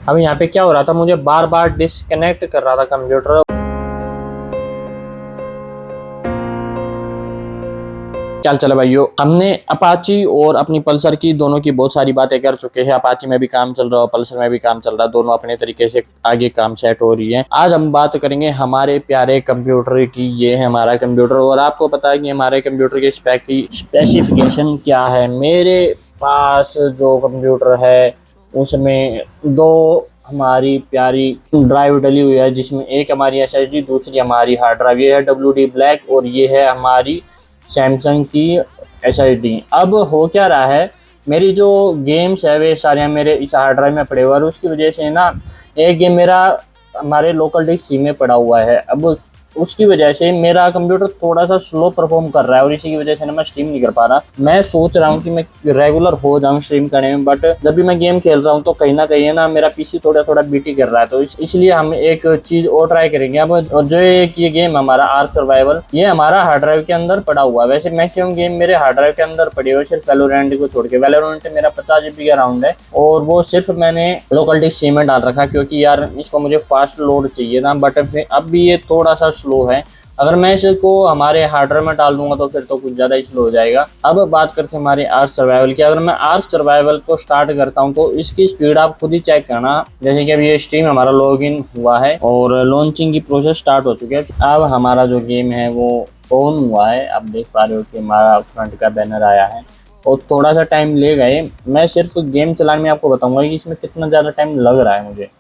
अब यहाँ पे क्या हो रहा था, मुझे बार बार डिस्कनेक्ट कर रहा था कंप्यूटर। क्या चला भाइयों, हमने अपाची और अपनी पल्सर की दोनों की बहुत सारी बातें कर चुके हैं। अपाची में भी काम चल रहा है, पल्सर में भी काम चल रहा है, दोनों अपने तरीके से आगे काम सेट हो रही है। आज हम बात करेंगे हमारे प्यारे कंप्यूटर की। ये है हमारा कंप्यूटर और आपको पता है कि हमारे कंप्यूटर के स्पेक की स्पेसिफिकेशन क्या है। मेरे पास जो कंप्यूटर है उसमें दो हमारी प्यारी ड्राइव डली हुई है, जिसमें एक हमारी SSD, दूसरी हमारी हार्ड ड्राइव। ये है WD ब्लैक और ये है हमारी सैमसंग की SSD। अब हो क्या रहा है, मेरी जो गेम्स है वे सारे मेरे इस हार्ड ड्राइव में पड़े हुए और उसकी वजह से ना एक गेम मेरा हमारे लोकल डिस्क सी में पड़ा हुआ है। अब उसकी वजह से मेरा कंप्यूटर थोड़ा सा स्लो परफॉर्म कर रहा है और इसी की वजह से ना मैं स्ट्रीम नहीं कर पा रहा। मैं सोच रहा हूँ कि मैं रेगुलर हो जाऊँ स्ट्रीम करने में, बट जब भी मैं गेम खेल रहा हूँ तो कहीं ना कहीं ना मेरा PC थोड़ा थोड़ा बीटी कर रहा है। तो इसलिए हम एक चीज और ट्राई करेंगे अब। और जो एक ये गेम हमारा आर्क सर्वाइवल, ये हमारा हार्ड ड्राइव के अंदर पड़ा हुआ है। वैसे मैक्सिमम गेम मेरे हार्ड ड्राइव के अंदर पड़ी हुई, सिर्फ वैलोरेंट को छोड़ के। वैलोरेंट मेरा 50 GB का राउंड है और वो सिर्फ मैंने लोकल डिस्क सी में डाल रखा क्योंकि यार इसको मुझे फास्ट लोड चाहिए था, बट अब भी ये थोड़ा सा स्लो है। अगर मैं इसको हमारे हार्ड ड्राइव में डाल दूंगा तो फिर तो कुछ ज़्यादा ही स्लो हो जाएगा। अब बात करते हैं हमारे आर्क सर्वाइवल की। अगर मैं आर्क सर्वाइवल को स्टार्ट करता हूं तो इसकी स्पीड आप खुद ही चेक करना। जैसे कि अभी ये स्ट्रीम हमारा लॉगिन हुआ है और लॉन्चिंग की प्रोसेस स्टार्ट हो चुकी है। अब हमारा जो गेम है वो ऑन हुआ है। आप देख पा रहे हो कि हमारा फ्रंट का बैनर आया है और थोड़ा सा टाइम लेगा ये। मैं सिर्फ गेम चलाने में आपको बताऊंगा कि इसमें कितना ज़्यादा टाइम लग रहा है मुझे,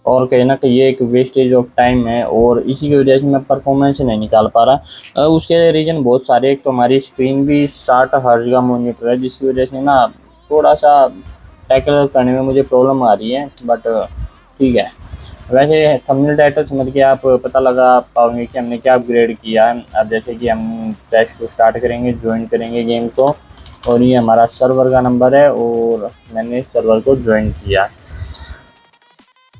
और कहीं ना कहीं ये एक वेस्टेज ऑफ टाइम है और इसी की वजह से मैं परफॉर्मेंस नहीं निकाल पा रहा। उसके रीजन बहुत सारे। एक तो हमारी स्क्रीन भी 60 हर्ट्ज का मॉनिटर है, जिसकी वजह से ना थोड़ा सा टैकल करने में मुझे प्रॉब्लम आ रही है, बट ठीक है। वैसे थंबनेल टाइटल समझ के आप पता लगा पाओगे कि हमने क्या अपग्रेड किया है। अब जैसे कि हम टेस्ट को स्टार्ट करेंगे, ज्वाइन करेंगे गेम को, और ये हमारा सर्वर का नंबर है और मैंने सर्वर को ज्वाइन किया।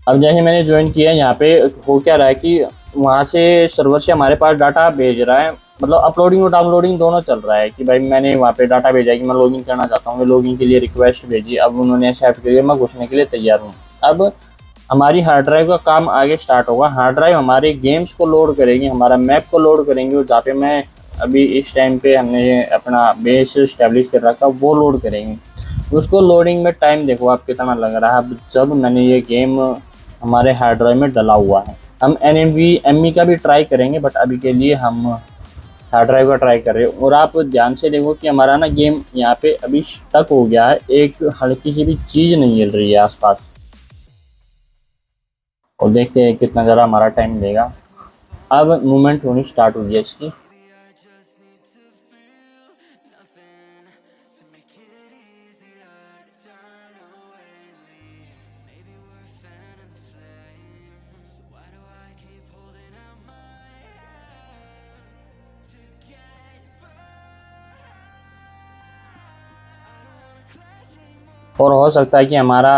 अब जैसे मैंने ज्वाइन किया, यहाँ पे हो क्या रहा है कि वहाँ से सर्वर से हमारे पास डाटा भेज रहा है, मतलब अपलोडिंग और डाउनलोडिंग दोनों चल रहा है कि भाई मैंने वहाँ पे डाटा भेजा कि मैं लॉगिन करना चाहता हूँ। मैं लॉगिन के लिए रिक्वेस्ट भेजी, अब उन्होंने एक्सेप्ट किया, मैं घुसने के लिए तैयार हूँ। अब हमारी हार्ड ड्राइव का काम आगे स्टार्ट होगा। हार्ड ड्राइव हमारे गेम्स को लोड करेगी, हमारा मैप को लोड करेंगे, और जहाँ पे मैं अभी इस टाइम पे हमने अपना बेस स्टैब्लिश कर रखा वो लोड करेंगे। उसको लोडिंग में टाइम देखो आप कितना लग रहा है। अब जब मैंने ये गेम हमारे हार्ड ड्राइव में डला हुआ है, हम NVMe का भी ट्राई करेंगे, बट अभी के लिए हम हार्ड ड्राइव का ट्राई कर रहे हो। और आप ध्यान से देखो कि हमारा ना गेम यहाँ पे अभी स्टक हो गया है, एक हल्की सी भी चीज़ नहीं हिल रही है आसपास। और देखते हैं कितना ज़रा हमारा टाइम लेगा। अब मूवमेंट होनी स्टार्ट हुई है इसकी। और हो सकता है कि हमारा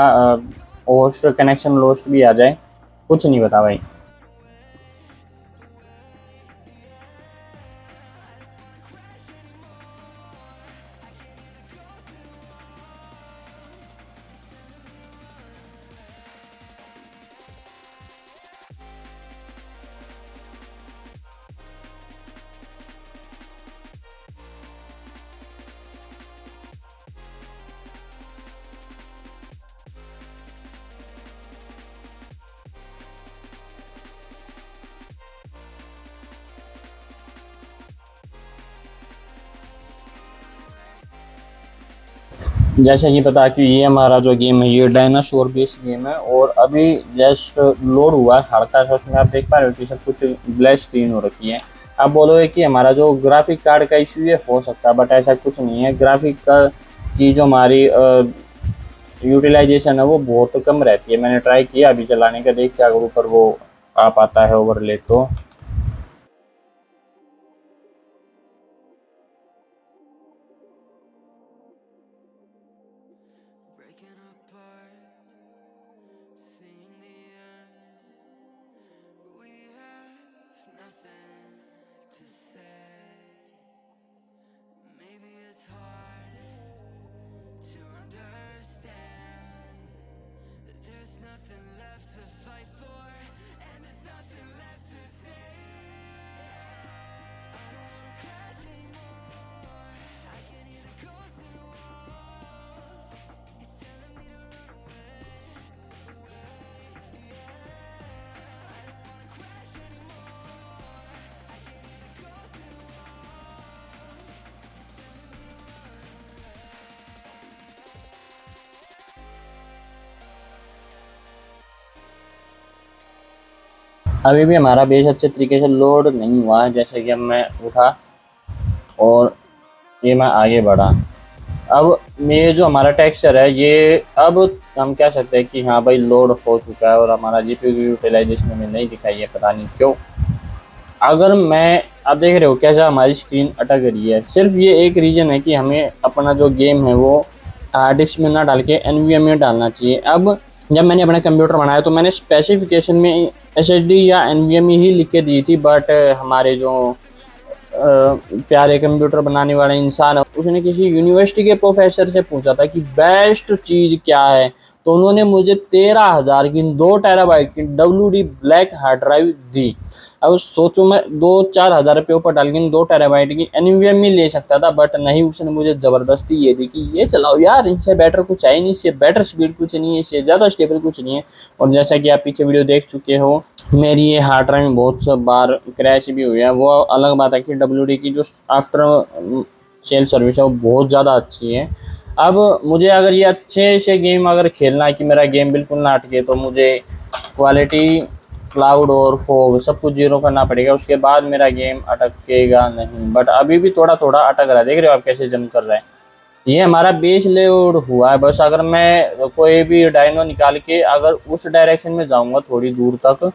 होस्ट कनेक्शन लॉस्ट भी आ जाए, कुछ नहीं पता भाई। जैसा कि पता कि ये हमारा जो गेम है ये डायनासोर बेस्ड गेम है और अभी जस्ट लोड हुआ है हल्का सा। उसमें आप देख पा रहे हो कि सब कुछ ब्लैक स्क्रीन हो रखी है। आप बोलोगे कि हमारा जो ग्राफिक कार्ड का इशू ये हो सकता है, बट ऐसा कुछ नहीं है। ग्राफिक का की जो हमारी यूटिलाइजेशन है वो बहुत कम रहती है। मैंने ट्राई किया अभी चलाने का, देखते अगर ऊपर वो आ पाता है ओवरले तो। अभी भी हमारा बेस अच्छे तरीके से लोड नहीं हुआ है। जैसे कि अब मैं उठा और ये मैं आगे बढ़ा, अब ये जो हमारा टेक्सचर है ये अब हम कह सकते हैं कि हाँ भाई लोड हो चुका है और हमारा जीपीयू की यूटिलाइजेशन में नहीं दिखाई है, पता नहीं क्यों। अगर मैं, आप देख रहे हो कैसा हमारी स्क्रीन अटक रही है, सिर्फ ये एक रीज़न है कि हमें अपना जो गेम है वो हार्ड डिस्क में ना डाल के एनवीएम में डालना चाहिए। अब जब मैंने अपना कंप्यूटर बनाया तो मैंने स्पेसिफिकेशन में एसएसडी या एनवीएम ही लिख के दी थी, बट हमारे जो प्यारे कंप्यूटर बनाने वाला इंसान है उसने किसी यूनिवर्सिटी के प्रोफेसर से पूछा था कि बेस्ट चीज़ क्या है, तो उन्होंने मुझे 13,000 की 2 टेराबाइट की WD ब्लैक हार्ड ड्राइव दी। अब सोचो मैं 2-4 हज़ार रुपये ऊपर डाल के 2 टेराबाइट की एनवीएम ही ले सकता था, बट नहीं, उसने मुझे ज़बरदस्ती ये दी कि ये चलाओ यार, इनसे बेटर कुछ है ही नहीं, इससे बेटर स्पीड कुछ नहीं है, इससे ज़्यादा स्टेबल कुछ नहीं है। और जैसा कि आप पीछे वीडियो देख चुके हो, मेरी ये हार्ड ड्राइव में बहुत सा बार क्रैश भी हुई है। वो अलग बात है कि WD की जो आफ्टर सेल सर्विस है वो बहुत ज़्यादा अच्छी है। अब मुझे अगर ये अच्छे से गेम अगर खेलना है कि मेरा गेम बिल्कुल ना अटके, तो मुझे क्वालिटी, क्लाउड और फोग सब कुछ जीरो करना पड़ेगा, उसके बाद मेरा गेम अटकेगा नहीं। बट अभी भी थोड़ा थोड़ा अटक रहा है, देख रहे हो आप कैसे जंप कर रहे हैं। ये हमारा बेस लोड हुआ है, बस अगर मैं कोई भी डायनो निकाल के अगर उस डायरेक्शन में जाऊंगा थोड़ी दूर तक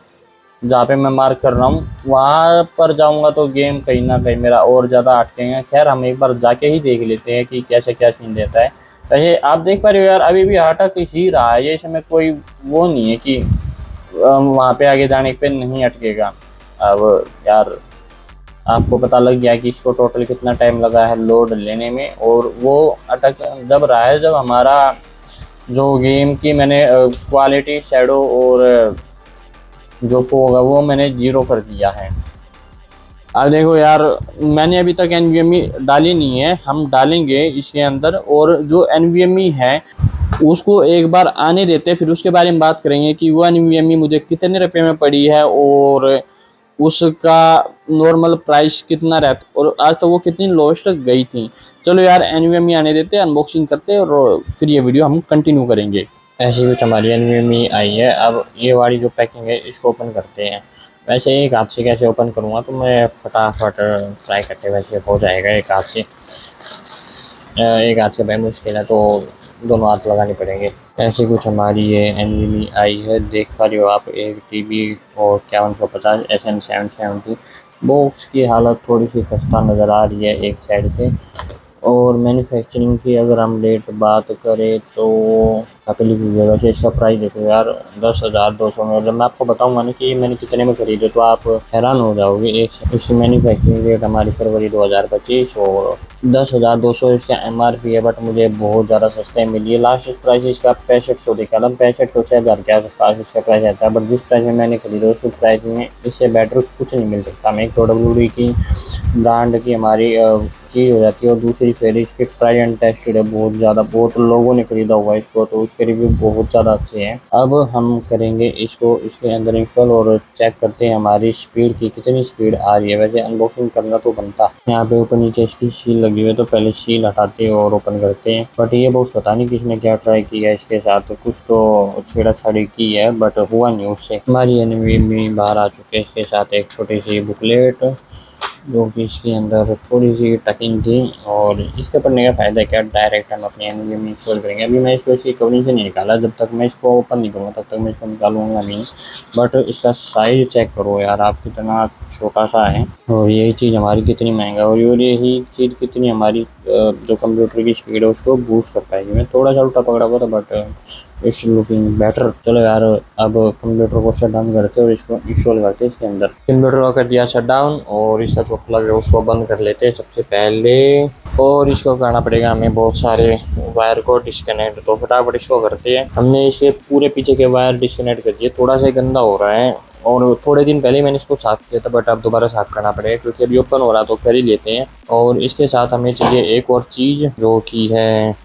जहाँ पे मैं मार्क कर रहा हूँ वहाँ पर जाऊँगा तो गेम कहीं ना कहीं मेरा और ज़्यादा अटकेगा। खैर हम एक बार जाके ही देख लेते हैं कि कैसे क्या सीन देता है। वैसे आप देख पा रहे हो यार, अभी भी अटक ही रहा है, ये इसमें कोई वो नहीं है कि वहाँ पे आगे जाने पे नहीं अटकेगा। अब यार आपको पता लग गया कि इसको टोटल कितना टाइम लगा है लोड लेने में, और वो अटक जब रहा है जब हमारा जो गेम की मैंने क्वालिटी, शैडो और जो फोग है वो मैंने जीरो कर दिया है। अब देखो यार, मैंने अभी तक एनवीएमई डाली नहीं है, हम डालेंगे इसके अंदर, और जो एनवीएमई है उसको एक बार आने देते हैं, फिर उसके बारे में बात करेंगे कि वो एनवीएमई मुझे कितने रुपए में पड़ी है और उसका नॉर्मल प्राइस कितना रहता, और आज तो वो कितनी लोएस्ट तक गई थी। चलो यार एनवीएमई आने देते हैं, अनबॉक्सिंग करते हैं और फिर ये वीडियो हम कंटिन्यू करेंगे। ऐसी कुछ हमारी एनवीएमई आई है। अब ये वाली जो पैकिंग है इसको ओपन करते हैं। वैसे एक हाथ से कैसे ओपन करूँगा तो मैं फटाफट ट्राई करते वैसे हो जाएगा एक हाथ से। एक हाथ से भाई मुश्किल है तो दोनों हाथ लगाने पड़ेंगे। ऐसी कुछ हमारी ये एनवीएमई आई है, देख पा रहे हो आप, एक टीवी और 5150 SM770। बॉक्स की हालत थोड़ी सी खस्ता नज़र आ रही है एक साइड से। और मैन्युफैक्चरिंग की अगर हम रेट बात करें तो काफ़ी वैसे इसका प्राइस देखो यार 10,200 में। जब मैं आपको बताऊंगा ना कि मैंने कितने में खरीदे तो आप हैरान हो जाओगे। एक इसकी मैन्युफैक्चरिंग रेट हमारी फरवरी 2025 और 10,200 इसका MRP है, बट मुझे बहुत ज़्यादा सस्ते मिली है। लास्ट प्राइस इसका 6500 देखा था, 6500 से 1000 के आसपास इसका प्राइस आता है, बट जिस प्राइस में मैंने खरीदा उस प्राइस में इससे बेटर कुछ नहीं मिल सकता। मैं एक तो WD की ब्रांड की हमारी चीज़ हो जाती है, और दूसरी फिर इसके ट्राई एंड टेस्टेड है बहुत ज़्यादा, बहुत लोगों ने खरीदा हुआ है इसको तो उसके रिव्यू बहुत ज़्यादा अच्छे हैं। अब हम करेंगे इसको इसके अंदर इंस्टॉल और चेक करते हैं हमारी स्पीड की कितनी स्पीड आ रही है। वैसे अनबॉक्सिंग करना तो बनता है, यहाँ पे ऊपर नीचे इसकी सील लगी हुई है तो पहले सील हटाते हैं और ओपन करते हैं। बट ये बॉक्स पता नहीं किसने क्या ट्राई किया इसके साथ, कुछ तो छेड़ा-छाड़ी की है बट हुआ नहीं उससे। हमारी एनवीएमई बाहर आ चुके हैं, इसके साथ एक छोटी सी बुकलेट जो कि इसके अंदर थोड़ी सी टकिंग थी। और इसके पढ़ने का फ़ायदा क्या, डायरेक्ट हम अपनी एनवीएमई इंस्टॉल करेंगे। अभी मैं इसको इसकी कवरिंग से नहीं निकाला, जब तक मैं इसको ओपन नहीं करूँगा तब तक मैं इसको निकालूंगा नहीं। बट इसका साइज़ चेक करो यार आप, कितना छोटा सा है, और यही चीज़ हमारी कितनी महंगा है, और यही चीज़ कितनी हमारी जो कंप्यूटर की स्पीड है उसको बूस्ट कर पाएगी। मैं थोड़ा सा उल्टा पकड़ा हुआ था बट इट्स लुकिंग बेटर। चलो यार अब कंप्यूटर को शट डाउन करते हैं और इसको इंस्टॉल करते हैं इसके अंदर। कंप्यूटर को कर दिया शट डाउन और इसका जो प्लग है उसको बंद कर लेते हैं सबसे पहले, और इसको करना पड़ेगा हमें बहुत सारे वायर को डिस्कनेक्ट। तो फटाफट इसको करते हैं। हमने इसके पूरे पीछे के वायर डिस्कनेक्ट कर दिए, थोड़ा सा गंदा हो रहा है और थोड़े दिन पहले मैंने इसको साफ़ किया था, बट अब दोबारा साफ़ करना पड़ेगा क्योंकि अभी ओपन हो रहा तो कर ही लेते हैं। और इसके साथ हमें चाहिए एक और चीज़ जो कि है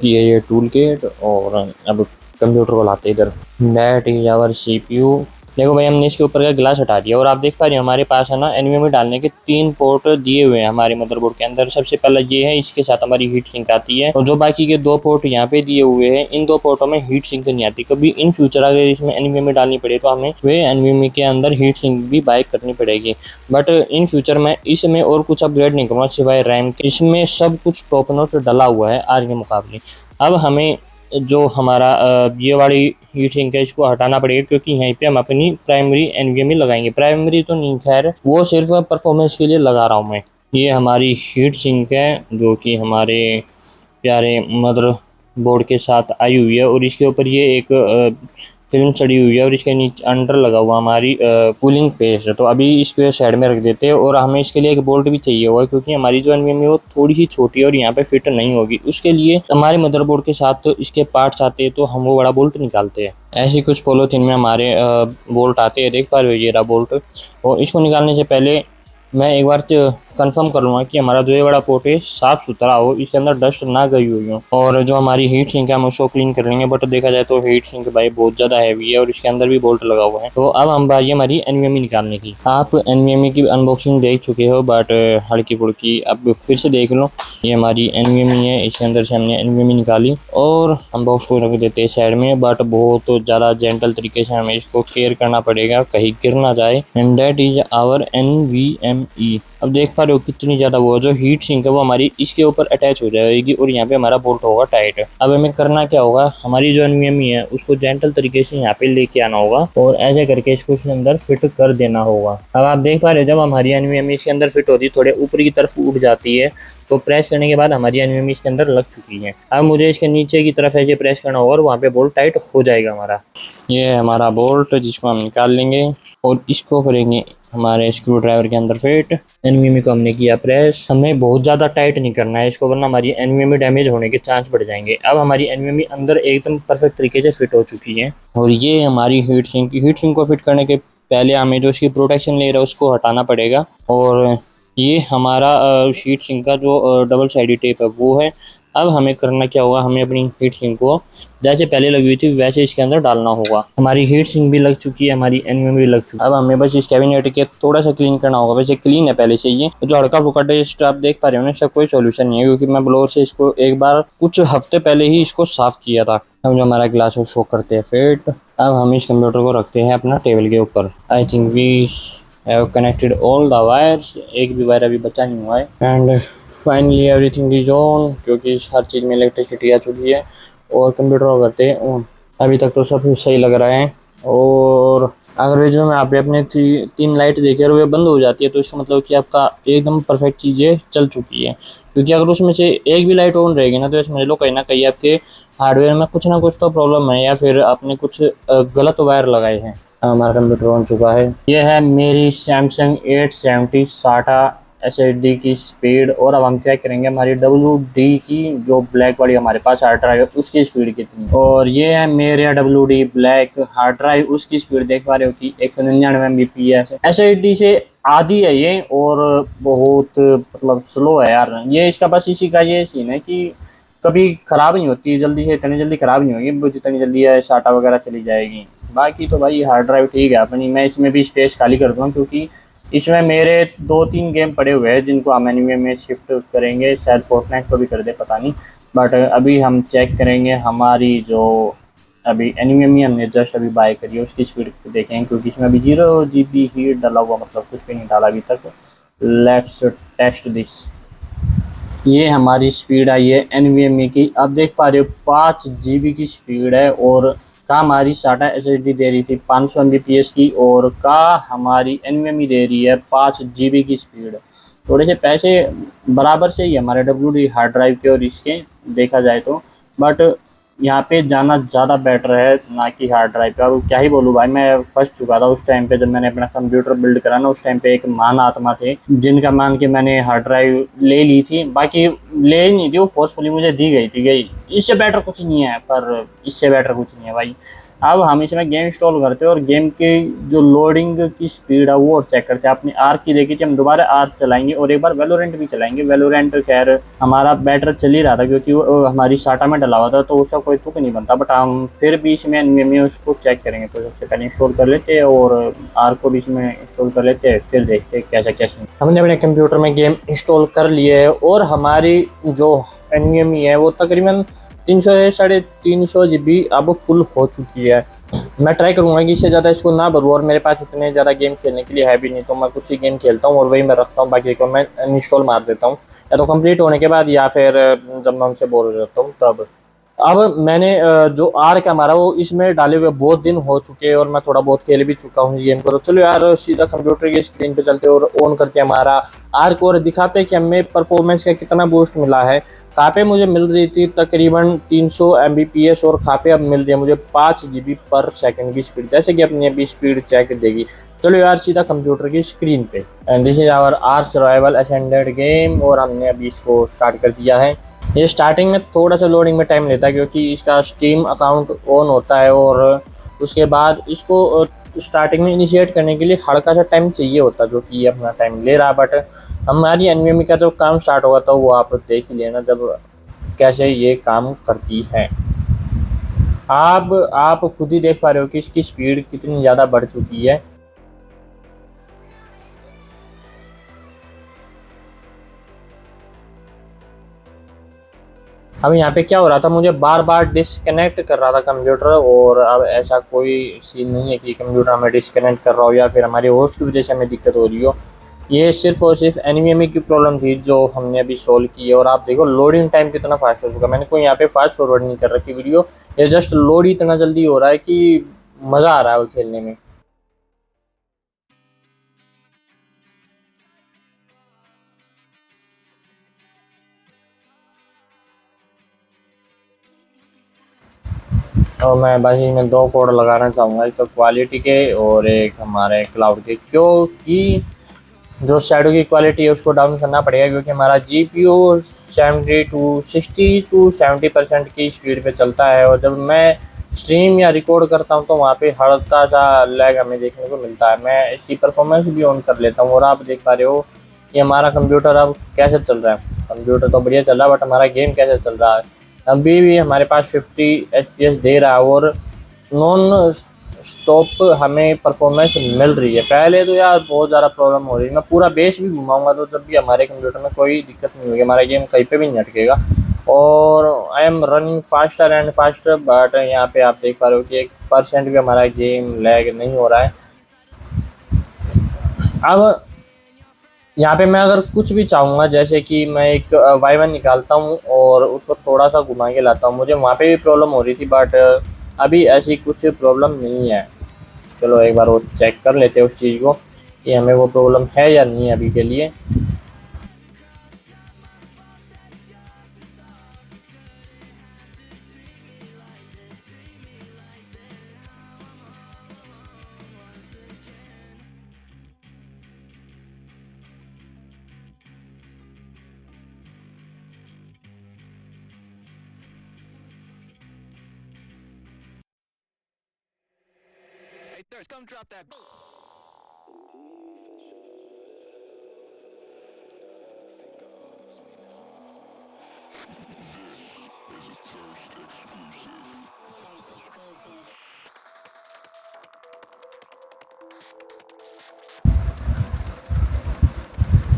ये टूल किट। और अब कंप्यूटर को लाते इधर। दैट इज आवर CPU देखो भाई, हमने इसके ऊपर का ग्लास हटा दिया और आप देख पा रहे हो हमारे पास है ना एनवीएमई डालने के 3 पोर्ट दिए हुए हैं हमारे मदरबोर्ड के अंदर। सबसे पहला ये है, इसके साथ हमारी हीट सिंक आती है, और जो बाकी के 2 पोर्ट यहाँ पे दिए हुए हैं, इन 2 पोर्टों में हीट सिंक नहीं आती। कभी इन फ्यूचर अगर इसमें एनवीएमई डालनी पड़े तो हमें वे एनवीएमई के अंदर हीट सिंक भी बाय करनी पड़ेगी। बट इन फ्यूचर में इसमें और कुछ अपग्रेड नहीं करूँगा सिवाय रैम के। इसमें सब कुछ टॉप नॉच डला हुआ है आज के मुकाबले। अब हमें जो हमारा ये वाली हीट सिंक है इसको हटाना पड़ेगा, क्योंकि यहीं पे हम अपनी प्राइमरी एनवीएमई लगाएंगे। प्राइमरी तो नहीं, खैर वो सिर्फ परफॉर्मेंस के लिए लगा रहा हूँ मैं। ये हमारी हीट सिंक है जो कि हमारे प्यारे मदर बोर्ड के साथ आई हुई है, और इसके ऊपर ये एक फिल्म चढ़ी हुई है और इसके नीचे अंडर लगा हुआ हमारी कूलिंग पेस्ट है। तो अभी इसको साइड में रख देते हैं, और हमें इसके लिए एक बोल्ट भी चाहिए होगा, क्योंकि हमारी जो एनवीएमई है वो थोड़ी सी छोटी है और यहाँ पे फिट नहीं होगी। उसके लिए हमारे मदरबोर्ड के साथ तो इसके पार्ट्स आते हैं, तो हम वो बड़ा बोल्ट निकालते हैं। ऐसे कुछ पॉलीथीन में हमारे बोल्ट आते हैं, देख पा रहे हो ये रहा बोल्ट। और इसको निकालने से पहले मैं एक बार कंफर्म कर लूँगा कि हमारा जो ये बड़ा पोर्ट है साफ़ सुथरा हो, इसके अंदर डस्ट ना गई हुई हो। और जो हमारी हीट सिंक है हम उसको क्लीन कर लेंगे। बट देखा जाए तो हीट सिंक भाई बहुत ज़्यादा हैवी है और इसके अंदर भी बोल्ट लगा हुआ है। तो अब हम बारी हमारी एनवीएमई निकालने की। आप एनवीएमई की अनबॉक्सिंग देख चुके हो, बट हल्की फुल्की अब फिर से देख लो। ये हमारी एनवीएमई है, इसके अंदर से हमने एनवीएमई निकाली और हम बॉक्स को रख देते हैं साइड में। बट बहुत ज़्यादा जेंटल तरीके से हमें इसको केयर करना पड़ेगा, कहीं गिर ना जाए। And that is our NVMe. अब देख पा रहे हो कितनी ज़्यादा वो जो हीट सिंक है वो हमारी इसके ऊपर अटैच हो जाएगी और यहाँ पे हमारा बोल्ट होगा टाइट। अब हमें करना क्या होगा, हमारी जो एनवीएमई है उसको जेंटल तरीके से यहाँ पे लेके आना होगा और ऐसे करके इसको इसके अंदर फिट कर देना होगा। अब आप देख पा रहे हो जब हमारी एनवीएमई इसके अंदर फिट होती है, थोड़े ऊपर की तरफ उठ जाती है, तो प्रेस करने के बाद हमारी एनवीएमई इसके अंदर लग चुकी है। अब मुझे इसके नीचे की तरफ ऐसे प्रेस करना होगा और वहाँ पे बोल्ट टाइट हो जाएगा हमारा। ये है हमारा बोल्ट जिसको हम निकाल लेंगे और इसको करेंगे हमारे स्क्रू ड्राइवर के अंदर फिट। एनवीएमई को हमने किया प्रेस। हमें बहुत ज़्यादा टाइट नहीं करना है इसको, वरना हमारी एनवीएमई डैमेज होने के चांस बढ़ जाएंगे। अब हमारी एनवीएमई अंदर एकदम परफेक्ट तरीके से फिट हो चुकी है। और ये हमारी हीट सिंक को फिट करने के पहले हमें जो इसकी प्रोटेक्शन लेयर है उसको हटाना पड़ेगा। और ये हमारा हीट सिंक का जो डबल साइडी टेप है वो है। अब हमें करना क्या होगा, हमें अपनी हीट सिंक को जैसे पहले लगी हुई थी वैसे इसके अंदर डालना होगा। हमारी हीट सिंक भी लग चुकी है, हमारी एनवीएमई भी लग चुकी है। अब हमें बस इस कैबिनेट के थोड़ा सा क्लीन करना होगा। वैसे क्लीन है पहले से ये, तो जो हल्का फुल्का डस्ट आप देख पा रहे हो ना, इसका कोई सोल्यूशन नहीं है, क्योंकि मैं ब्लोअर से इसको एक बार कुछ हफ्ते पहले ही इसको साफ किया था। अब जो हमारा ग्लास है शो करते हैं फिट। अब हम इस कंप्यूटर को रखते हैं अपना टेबल के ऊपर। I think we have connected all the wires, एक भी वायर अभी बचा नहीं हुआ है। And finally everything is on, क्योंकि हर चीज़ में इलेक्ट्रिसिटी आ चुकी है और कंप्यूटर को करते हैं ऑन। अभी तक तो सब सही लग रहा है। और अगर वे जो मैं आप अपने 3 लाइट देखे और वे बंद हो जाती है तो इसका मतलब कि आपका एकदम परफेक्ट चीज़ें चल चुकी है। क्योंकि अगर उसमें से एक भी लाइट ऑन रहेगी ना तो समझ लो कहीं ना कहीं आपके हार्डवेयर में कुछ ना कुछ तो प्रॉब्लम है, या फिर आपने कुछ गलत वायर लगाए हैं। हमारा कंप्यूटर ऑन चुका है। यह है मेरी सैमसंग 870 SATA SSD की स्पीड। और अब हम चेक करेंगे हमारी WD की, जो ब्लैक वाली हमारे पास हार्ड ड्राइव है उसकी स्पीड कितनी। और ये है मेरे WD ब्लैक हार्ड ड्राइव, उसकी स्पीड देख पा रहे हो कि 199 Mbps SSD से आधी है ये, और बहुत मतलब स्लो है यार ये। इसका बस इसी का ये सीन है कि कभी ख़राब नहीं होती जल्दी से, इतनी जल्दी ख़राब नहीं होगी जितनी जल्दी है SATA वगैरह चली जाएगी। बाकी तो भाई हार्ड ड्राइव ठीक है अपनी। मैं इसमें भी स्पेस खाली कर दूँ क्योंकि इसमें मेरे 2-3 गेम पड़े हुए हैं जिनको हम एनीमे में शिफ्ट करेंगे, शायद फोर्टनाइट को भी कर दे पता नहीं। बट अभी हम चेक करेंगे हमारी जो अभी एनीमे में हमने जस्ट अभी बाय करी है उसकी स्पीड देखेंगे, क्योंकि इसमें अभी 0 GB हीट डाला हुआ, मतलब कुछ भी नहीं डाला अभी तक। Let's test this. ये हमारी स्पीड आई है एनवीएमई की। अब देख पा रहे हो 5 GB की स्पीड है। और का हमारी SATA SSD दे रही थी 500 Mbps की, और का हमारी एनवीएमई दे रही है 5 GB की स्पीड। थोड़े से पैसे बराबर से ही हमारे WD हार्ड ड्राइव के और इसके देखा जाए तो, बट यहाँ पे जाना ज़्यादा बेटर है ना कि हार्ड ड्राइव पे। अब क्या ही बोलूँ भाई, मैं फंस चुका था उस टाइम पे जब मैंने अपना कंप्यूटर बिल्ड करा ना। उस टाइम पे एक महान आत्मा थे जिनका मान के मैंने हार्ड ड्राइव ले ली थी। बाकी ले ही नहीं थी, वो फोर्सफुली मुझे दी गई थी। इससे बेटर कुछ नहीं है, पर इससे बेटर कुछ नहीं है भाई। अब हम इसमें गेम इंस्टॉल करते हैं और गेम के जो लोडिंग की स्पीड है वो और चेक करते हैं। अपनी आर्क की देखी थी, हम दोबारा आर्क चलाएंगे और एक बार वैलोरेंट भी चलाएंगे। वैलोरेंट खैर हमारा बैटर चल ही रहा था क्योंकि वो हमारी साटा में डला हुआ था, तो उसका कोई तुक नहीं बनता, बट हम फिर भी इसमें एनवीएमई उसको चेक करेंगे। तो सबसे पहले इंस्टॉल कर लेते हैं और आर्क को भी इसमें इंस्टॉल कर लेते हैं, फिर देखते हैं कैसा कैसे। हमने अपने कंप्यूटर में गेम इंस्टॉल कर लिए है और हमारी जो एनवीएमई है वो तकरीबन 300 है, 350 GB अब फुल हो चुकी है। मैं ट्राई करूंगा कि इससे ज़्यादा इसको ना भरूँ, और मेरे पास इतने ज़्यादा गेम खेलने के लिए है भी नहीं, तो मैं कुछ ही गेम खेलता हूँ और वही मैं रखता हूँ, बाकी को मैं इंस्टॉल मार देता हूँ या तो कंप्लीट होने के बाद या फिर जब मैं उनसे बोर हो जाता हूँ तब। अब मैंने जो आर्क हमारा वो इसमें डाले हुए बहुत दिन हो चुके हैं और मैं थोड़ा बहुत खेल भी चुका हूँ गेम को। तो चलो यार सीधा कंप्यूटर की स्क्रीन पे चलते और ऑन करते हैं हमारा आर्क और दिखाते हैं कि हमें परफॉर्मेंस का कितना बूस्ट मिला है। कहाँ पे मुझे मिल रही थी तकरीबन 300 Mbps और कहाँ पे अब मिल रही है मुझे 5 GB पर सेकंड की स्पीड, जैसे कि अपनी अभी स्पीड चेक देगी। चलो यार सीधा कंप्यूटर की स्क्रीन पे, and this is our Ark Survival Ascended game और हमने अभी इसको स्टार्ट कर दिया है। ये स्टार्टिंग में थोड़ा सा लोडिंग में टाइम लेता है क्योंकि इसका स्टीम अकाउंट ऑन होता है और उसके बाद इसको स्टार्टिंग में इनिशिएट करने के लिए हल्का सा टाइम चाहिए होता है, जो कि अपना टाइम ले रहा है। बट हमारी एनवीएमई का जो काम स्टार्ट होगा तो वो आप देख ही लेना जब कैसे ये काम करती है। आप खुद ही देख पा रहे हो कि इसकी स्पीड कितनी ज़्यादा बढ़ चुकी है। अब यहाँ पे क्या हो रहा था, मुझे बार बार डिस्कनेक्ट कर रहा था कंप्यूटर, और अब ऐसा कोई सीन नहीं है कि कंप्यूटर हमें डिस्कनेक्ट कर रहा हो या फिर हमारे होस्ट की वजह से हमें दिक्कत हो रही हो। ये सिर्फ और सिर्फ एनवीएमई की प्रॉब्लम थी जो हमने अभी सोल्व की है। और आप देखो लोडिंग टाइम कितना फास्ट हो चुका है, मैंने कोई यहाँ पे फास्ट फॉरवर्ड नहीं कर रखी वीडियो, ये जस्ट लोड ही इतना जल्दी हो रहा है कि मज़ा आ रहा है वो खेलने में। और मैं बस इसमें दो कोड लगाना चाहूँगा, एक तो क्वालिटी के और एक हमारे क्लाउड के, क्योंकि जो शैडो की क्वालिटी है उसको डाउन करना पड़ेगा क्योंकि हमारा GPU 60 to 70% की स्पीड पे चलता है। और जब मैं स्ट्रीम या रिकॉर्ड करता हूँ तो वहाँ पे हल्का सा लैग हमें देखने को मिलता है। मैं इसकी परफॉर्मेंस भी ऑन कर लेता हूँ और आप देख पा रहे हो कि हमारा कंप्यूटर अब कैसे चल रहा है। कंप्यूटर तो बढ़िया चल रहा है बट हमारा गेम कैसे चल रहा है, अभी भी हमारे पास 50 FPS दे रहा है और नॉन स्टॉप हमें परफॉर्मेंस मिल रही है। पहले तो यार बहुत ज़्यादा प्रॉब्लम हो रही है, मैं पूरा बेस भी घुमाऊंगा तो जब भी हमारे कंप्यूटर में कोई दिक्कत नहीं होगी, हमारा गेम कहीं पे भी नहीं अटकेगा। और I am running faster and faster, but यहाँ पे आप देख पा रहे हो कि 1% भी हमारा गेम लैग नहीं हो रहा है। अब यहाँ पे मैं अगर कुछ भी चाहूँगा, जैसे कि मैं एक Y1 निकालता हूँ और उसको थोड़ा सा घुमा के लाता हूँ, मुझे वहाँ पे भी प्रॉब्लम हो रही थी बट अभी ऐसी कुछ प्रॉब्लम नहीं है। चलो एक बार वो चेक कर लेते हैं उस चीज़ को कि हमें वो प्रॉब्लम है या नहीं अभी के लिए। Hey, Thirst, come drop that.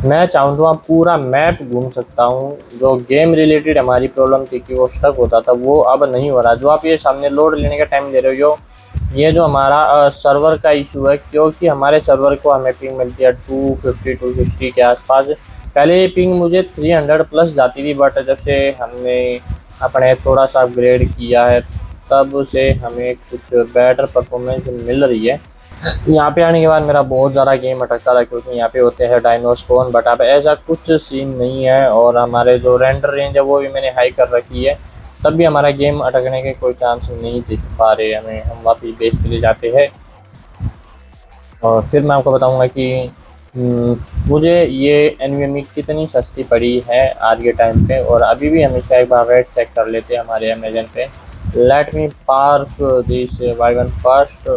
मैं चाहूँ तो आप पूरा मैप घूम सकता हूँ। जो गेम रिलेटेड हमारी प्रॉब्लम थी कि वो स्टक होता था वो अब नहीं हो रहा। जो आप ये सामने लोड लेने का टाइम दे रहे हो ये जो हमारा सर्वर का इशू है, क्योंकि हमारे सर्वर को हमें पिंग मिलती है 250 260 के आसपास। पहले ये पिंग मुझे 300 प्लस जाती थी बट जब से हमने अपने थोड़ा सा अपग्रेड किया है तब से हमें कुछ बेटर परफॉर्मेंस मिल रही है। यहाँ पे आने के बाद मेरा बहुत ज़्यादा गेम अटकता था क्योंकि यहाँ पे होते हैं डायनोस्पोन, बट अब ऐसा कुछ सीन नहीं है। और हमारे जो रेंडर रेंज है वो भी मैंने हाई कर रखी है, तब भी हमारा गेम अटकने के कोई चांस नहीं दिख पा रहे हमें। हम वापस बेस चले जाते हैं और फिर मैं आपको बताऊंगा कि मुझे ये एनवीएमई कितनी सस्ती पड़ी है आज के टाइम पे। और अभी भी हम इसका एक बार रेट चेक कर लेते हैं हमारे अमेजन पे। Let me park this wagon first.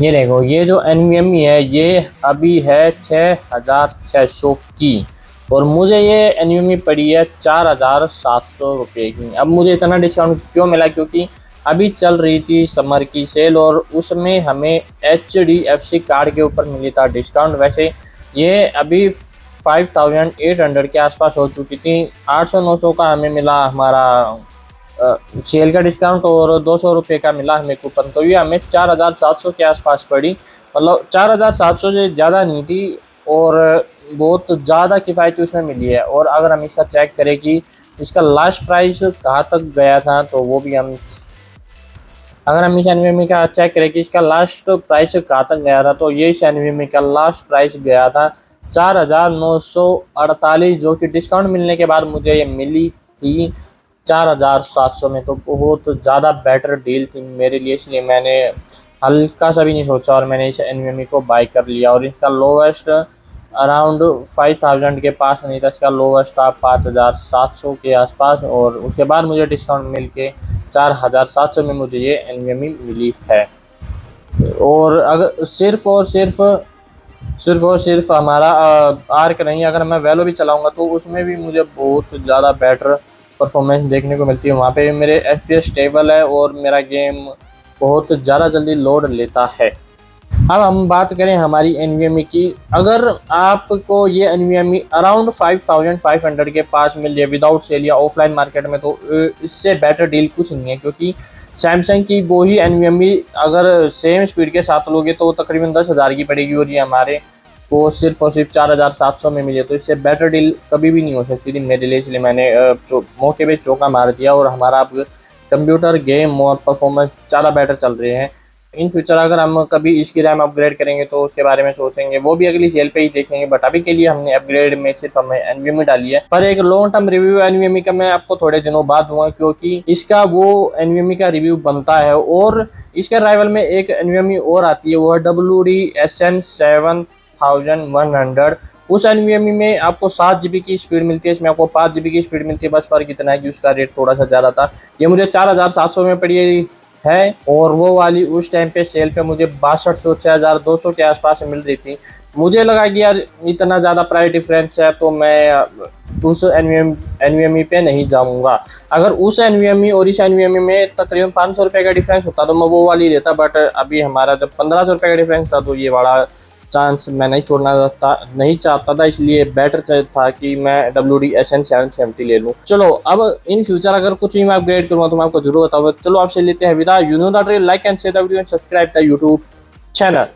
ये देखो, ये जो NVMe है ये अभी है 6600 की, और मुझे ये NVMe पड़ी है 4700 रुपये की। अब मुझे इतना डिस्काउंट क्यों मिला, क्योंकि अभी चल रही थी समर की सेल और उसमें हमें HDFC कार्ड के ऊपर मिली था डिस्काउंट। वैसे ये अभी 5800 के आसपास हो चुकी थी। 800-900 का हमें मिला हमारा सेल का डिस्काउंट, और 200 रुपये का मिला हमें कूपन, तो ये हमें 4700 के आसपास पड़ी। मतलब 4700 से ज़्यादा नहीं थी और बहुत ज़्यादा किफ़ायती उसमें मिली है। और अगर हम इसका चेक करें कि इसका लास्ट प्राइस कहाँ तक गया था, तो वो भी हम, अगर हम इस NVMe का चेक करें कि इसका लास्ट प्राइस कहाँ तक गया था, तो ये इस NVMe का लास्ट प्राइस गया था 4948, जो कि डिस्काउंट मिलने के बाद मुझे ये मिली थी 4700 में। तो बहुत ज़्यादा बेटर डील थी मेरे लिए, इसलिए मैंने हल्का सा भी नहीं सोचा और मैंने इस NVMe को बाई कर लिया। और इसका लोवेस्ट अराउंड 5000 के पास नहीं था, इसका लोवेस्ट था 5700 के आसपास, और उसके बाद मुझे डिस्काउंट मिल के 4700 में मुझे ये NVMe मिली है। और अगर सिर्फ और सिर्फ हमारा आर्क नहीं, अगर मैं वेलो भी चलाऊंगा तो उसमें भी मुझे बहुत ज़्यादा बेटर परफॉर्मेंस देखने को मिलती है। वहाँ पे मेरे FPS स्टेबल है और मेरा गेम बहुत ज़्यादा जल्दी लोड लेता है। अब हम बात करें हमारी NVMe की। अगर आपको ये NVMe अराउंड 5500 के पास मिल जाए विदाउट सेल या ऑफलाइन मार्केट में, तो इससे बेटर डील कुछ नहीं है, क्योंकि सैमसंग की वो ही NVMe अगर सेम स्पीड के साथ लोगे तो तकरीबन 10,000 की पड़ेगी, और ये हमारे को सिर्फ और सिर्फ 4700 में मिली। तो इससे बेटर डील कभी भी नहीं हो सकती थी मेरे लिए, इसलिए मैंने मौके पे चौका मार दिया। और हमारा अब कंप्यूटर गेम और परफॉर्मेंस ज़्यादा बेटर चल रहे हैं। इन फ्यूचर अगर हम कभी इसकी रैम अपग्रेड करेंगे तो उसके बारे में सोचेंगे, वो भी अगली सेल पे ही देखेंगे। बट अभी के लिए हमने अपग्रेड में सिर्फ हमें NVMe डाली है। पर एक लॉन्ग टर्म रिव्यू NVMe का मैं आपको थोड़े दिनों बाद दूंगा, क्योंकि इसका वो NVMe का रिव्यू बनता है। और इसके राइवल में एक NVMe और आती है, वो है WD SN7100। उस NVMe में आपको 7 GB की स्पीड मिलती है, इसमें आपको 5 GB की स्पीड मिलती है। बस फर्क इतना है कि उसका रेट थोड़ा सा ज़्यादा था। ये मुझे 4700 में पड़ी है, और वो वाली उस टाइम पे सेल पे मुझे 6200 6200 के आसपास मिल रही थी। मुझे लगा कि यार इतना ज़्यादा प्राइस डिफरेंस है तो मैं उस NVMe पे नहीं जाऊँगा। अगर उस NVMe और इस NVMe में तकरीबन 500 रुपये का डिफरेंस होता तो मैं वो वाली लेता। बट अभी हमारा जब 1500 रुपये का डिफरेंस था, तो ये बड़ा चांस मैं नहीं चाहता था, इसलिए बेटर था कि मैं WD SN770 ले लूँ। चलो, अब इन फ्यूचर अगर कुछ भी मैं अपग्रेड करूँगा तो मैं आपको जरूर बताऊंगा। चलो, आपसे लेते हैं विदा। You know that, like and share the video and subscribe the YouTube channel.